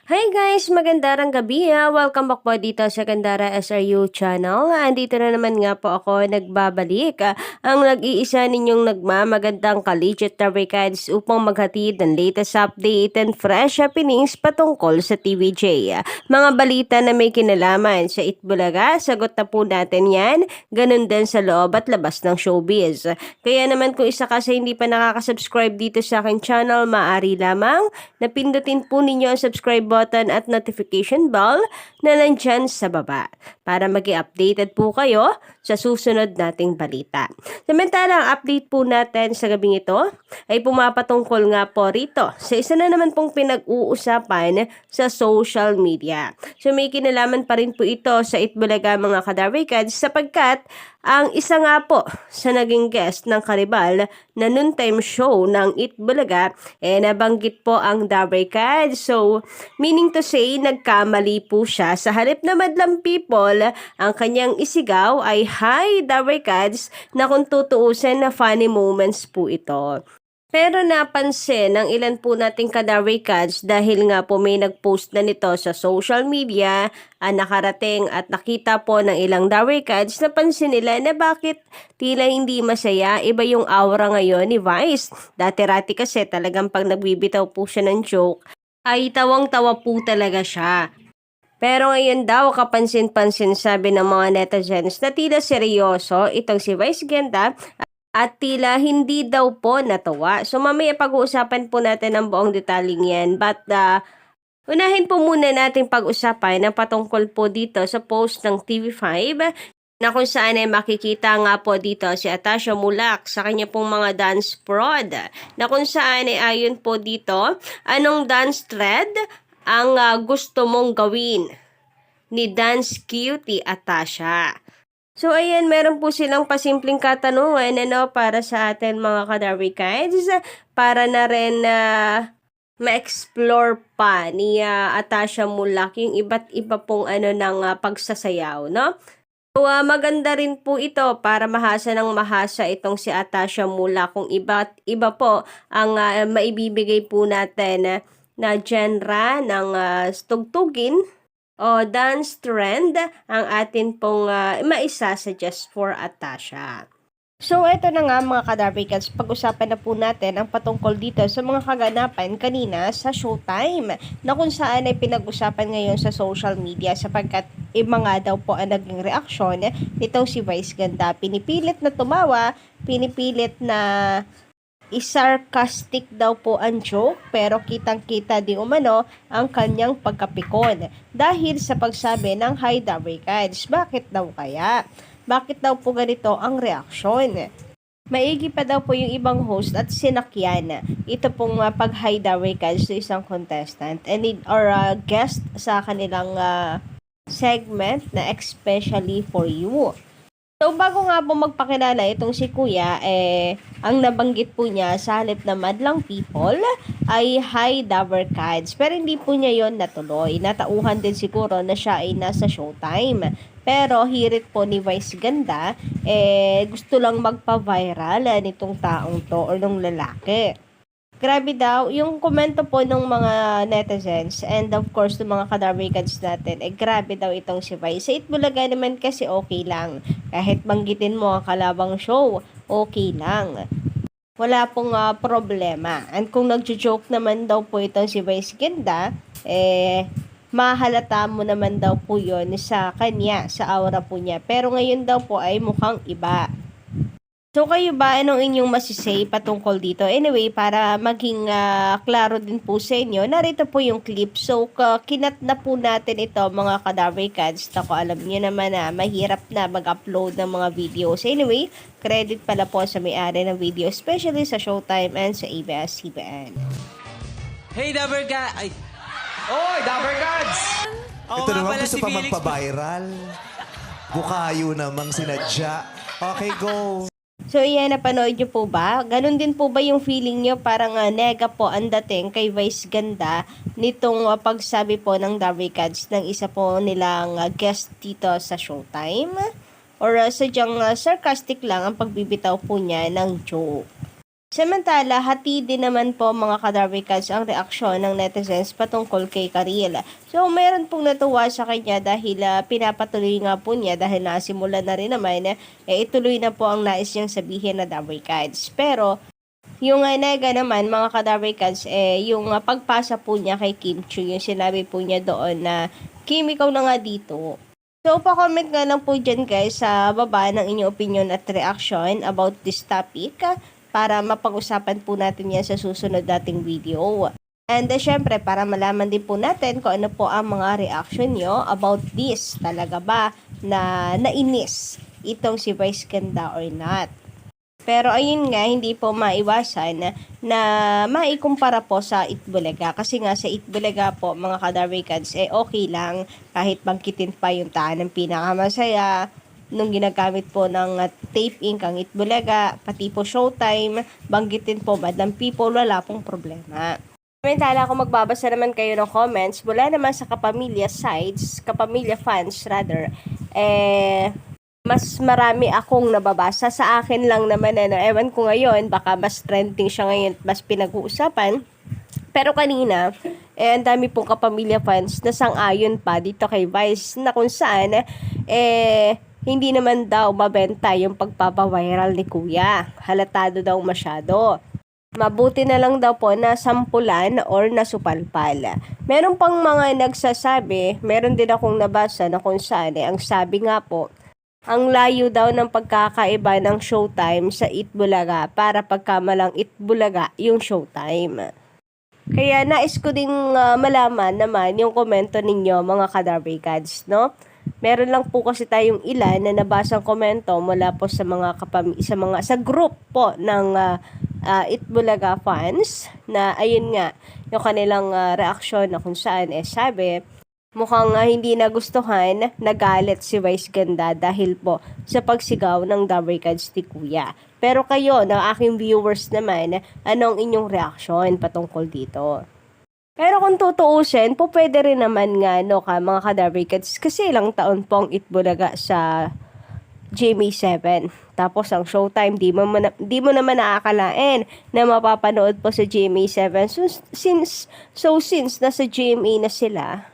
Hi guys! Magandang gabi ha! Welcome back po dito sa Gandara SRU channel. Andito na naman nga po ako nagbabalik. Ang nag-iisa ninyong nagmamagandang ka-legit na recads upang maghatid ng latest update and fresh happenings patungkol sa TVJ. Mga balita na may kinalaman sa Itbulaga, sagot na po natin yan. Ganun din sa loob at labas ng showbiz. Kaya naman kung isa ka sa hindi pa nakaka-subscribe dito sa aking channel, maaari lamang napindutin po ninyo ang subscribe button at notification bell na nandyan sa baba para mag-updated po kayo sa susunod nating balita. Samantalang update po natin sa gabing ito ay pumapatungkol nga po rito sa isa na naman pong pinag-uusapan sa social media. So may kinalaman pa rin po ito sa Itbulaga mga kadarikads sapagkat ang isa nga po sa naging guest ng Karibal na noontime show ng Itbulaga nabanggit po ang Dabarkad. So, meaning to say, nagkamali po siya. Sa halip na madlang people, ang kanyang isigaw ay Hi Dabarkads na kung tutuusin na funny moments po ito. Pero napansin ng ilan po nating kadarikads dahil nga po may nag-post na nito sa social media, nakarating at nakita po ng ilang darikads, napansin nila na bakit tila hindi masaya, iba yung aura ngayon ni Vice. Dati-rati kasi talagang pag nagbibitaw po siya ng joke, ay tawang-tawa po talaga siya. Pero ngayon daw, kapansin-pansin sabi ng mga netizens na tila seryoso itong si Vice Ganda at tila hindi daw po natuwa. So mamaya pag-uusapan po natin ang buong detaling yan. But unahin po muna natin pag-usapan ang patungkol po dito sa post ng TV5 na kung saan ay makikita nga po dito si Atasha Mulak sa kanya pong mga dance prod. Na kung saan ay ayon po dito, anong dance thread ang gusto mong gawin ni Dance Cutie Atasha? So ayan, meron po silang pasimpleng katanungan para sa atin mga kadarikads para na rin ma-explore pa ni Atasha Mulak yung iba't iba pong ng pagsasayaw, no? So maganda rin po ito para mahasa ng mahasa itong si Atasha Mulak kung iba't iba po ang maibibigay po natin na genre ng tugtugin o dance trend ang atin pong maisa-suggest for Atasha. So, eto na nga mga kadarvikans, pag-usapan na po natin ang patungkol dito sa mga kaganapan kanina sa Showtime na kung saan ay pinag-usapan ngayon sa social media sapagkat iba nga daw po ang naging reaksyon nitong si Vice Ganda. Pinipilit na tumawa, pinipilit na sarcastic daw po ang joke pero kitang-kita di umano ang kanyang pagkapikon dahil sa pagsabi ng Hi Dabarkads. Bakit daw kaya? Bakit daw po ganito ang reaksyon? Maigi pa daw po yung ibang host at sinakyan ito pong pag-Hi Dabarkads sa isang contestant or guest sa kanilang segment na especially for you. So, bago nga po magpakilala itong si Kuya, ang nabanggit po niya sa halip na madlang people ay Hi Dabarkads. Pero hindi po niya yon natuloy. Natauhan din siguro na siya ay nasa Showtime. Pero hirit po ni Vice Ganda, gusto lang magpa-viral nitong taong to or nung lalaki. Grabe daw, yung komento po ng mga netizens and of course ng mga kadarikads natin, grabe daw itong si Vice. Sa Itbulaga naman kasi okay lang. Kahit banggitin mo ang kalabang show, okay lang. Wala pong problema. And kung nagjo-joke naman daw po itong si Vice Ganda, mahalata mo naman daw po yon sa kanya, sa aura po niya. Pero ngayon daw po ay mukhang iba. So kayo ba, anong inyong masisay patungkol dito? Anyway, para maging klaro din po sa inyo, narito po yung clip. So kinat na po natin ito mga kadarikads. Ako alam niyo naman na mahirap na mag-upload ng mga videos. Anyway, credit pala po sa may-ari ng video, especially sa Showtime and sa ABS-CBN. Hey, Dabarkads! Ay, Oy, Dabarkads! Ito naman pala gusto si pa Felix. magpa-viral. Bukayo namang sinadya. Okay, go. So, yan, napanood nyo po ba? Ganon din po ba yung feeling nyo? Parang nega po ang dating kay Vice Ganda nitong pagsabi po ng Dabarkads ng isa po nilang guest dito sa Showtime? Or sadyang sarcastic lang ang pagbibitaw po niya ng joke? Samantala, hati din naman po mga ka-Darby-Cats ang reaksyon ng netizens patungkol kay Karil. So, mayroon pong natuwa sa kanya dahil pinapatuloy nga po niya dahil nasimula na rin naman, ituloy na po ang nais niyang sabihin na Darby-Cats. Pero, yung nega naman mga ka-Darby-Cats, yung pagpasa po niya kay Kim Chu, yung sinabi po niya doon na, Kim, ikaw na nga dito. So, pa-comment nga lang po dyan guys sa baba ng inyong opinion at reaction about this topic para mapag-usapan po natin yan sa susunod nating video. And syempre, para malaman din po natin kung ano po ang mga reaction nyo about this. Talaga ba na nainis itong si Vice Ganda or not? Pero ayun nga, hindi po maiwasan na maikumpara po sa Itbulaga. Kasi nga sa Itbulaga po, mga ka-Darby-Cats, okay lang kahit bangkitin pa yung taan ng pinakamasaya, nung ginagamit po ng tape ink ang Itbulaga, pati po Showtime, banggitin po Madlang People, wala pong problema. Samantala, kung magbabasa naman kayo ng comments, mula naman sa kapamilya sides, kapamilya fans rather, mas marami akong nababasa. Sa akin lang naman, ewan ko ngayon, baka mas trending siya ngayon, mas pinag-uusapan. Pero kanina, ang dami pong kapamilya fans na sang-ayon pa dito kay Vice na kung saan, hindi naman daw mabenta yung pagpapaviral ni Kuya. Halatado daw masyado. Mabuti na lang daw po na sampulan or nasupalpal. Meron pang mga nagsasabi, meron din akong nabasa na kung saan, ang sabi nga po, ang layo daw ng pagkakaiba ng Showtime sa Itbulaga para pagkamalang Itbulaga yung Showtime. Kaya nais ko ding malaman naman yung komento ninyo mga ka-Darby-Cats, no? Meron lang po kasi tayong ilan na nabasang komento mula po sa mga sa group po ng Itbulaga fans na ayun nga yung kanilang reaksyon na kung saan sabi mukhang hindi nagustuhan, nagalit si Vice Ganda dahil po sa pagsigaw ng Darby-Cats ni Kuya. Pero kayo, ng aking viewers naman, anong inyong reaksyon patungkol dito? Pero kung tutuusin, po pwede rin naman nga mga ka-Darby-Cats kasi ilang taon po ang Itbulaga sa GMA7. Tapos ang Showtime, di mo naman nakakalain na mapapanood po sa GMA7. So since nasa GMA na sila,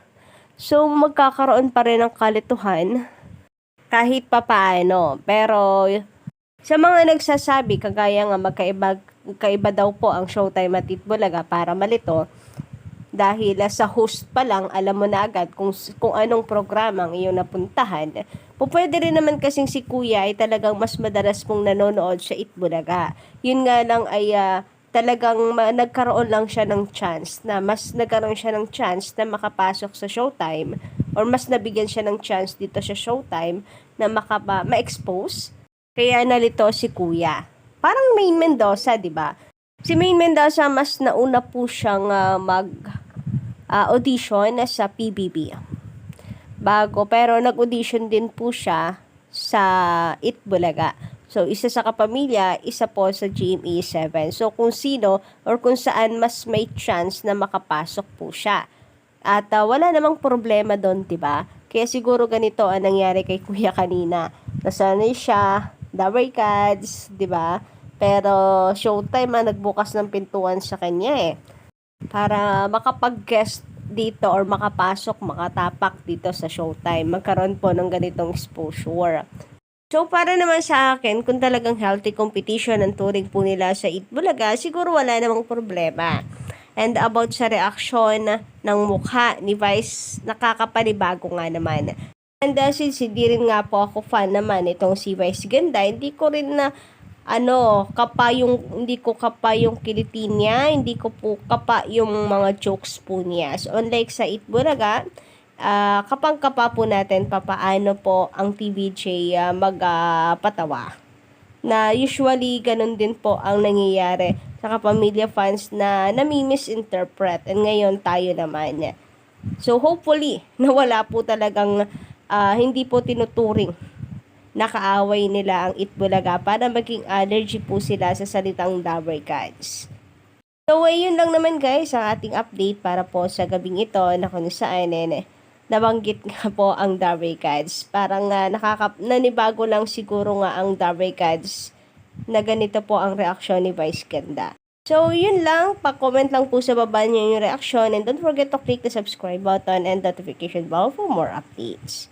so magkakaroon pa rin ng kalituhan kahit papaano. Pero sa mga nagsasabi, kagaya nga magkaiba daw po ang Showtime at Itbulaga para malito, dahil sa host pa lang, alam mo na agad kung anong programa ang iyong napuntahan. Pwede rin naman kasing si Kuya ay talagang mas madalas pong nanonood sa Itbulaga. Yun nga lang ay talagang nagkaroon lang siya ng chance na makapasok sa Showtime or mas nabigyan siya ng chance dito sa Showtime na ma-expose. Kaya nalito si Kuya. Parang Maine Mendoza, di ba? Si Maine Mendoza mas nauna po siyang audition sa PBB. Pero nag-audition din po siya sa Itbulaga. So, isa sa kapamilya, isa po sa GMA7. So, kung sino or kung saan mas may chance na makapasok po siya. At wala namang problema doon, diba? Kaya siguro ganito ang nangyari kay Kuya kanina. Nasanay siya, Darby-Cats, diba? Pero Showtime nagbukas ng pintuan sa kanya para makapag-guest dito or makatapak dito sa Showtime. Magkaroon po ng ganitong exposure. So, para naman sa akin, kung talagang healthy competition ang turing po nila sa Itbulaga, siguro wala namang problema. And about sa reaksyon ng mukha ni Vice, nakakapanibago nga naman. And since hindi rin nga po ako fan naman itong si Vice Ganda, hindi ko kapa yung kiliti niya, hindi ko po kapa yung mga jokes po niya. So, unlike sa Itbulaga, kapang-kapa po natin papaano po ang TVJ magpatawa. Na usually, ganun din po ang nangyayari sa kapamilya fans na nami-misinterpret. And ngayon, tayo naman. So, hopefully, nawala po talagang hindi po tinuturing nakaaway nila ang Itbulaga para maging allergy po sila sa salitang Darby-Cats. So, yun lang naman guys ang ating update para po sa gabing ito na kung saan nabanggit nga po ang Darby-Cats. Parang nanibago lang siguro nga ang Darby-Cats na ganito po ang reaksyon ni Vice Ganda. So, yun lang. Pa-comment lang po sa baba niyo yung reaksyon and don't forget to click the subscribe button and notification bell for more updates.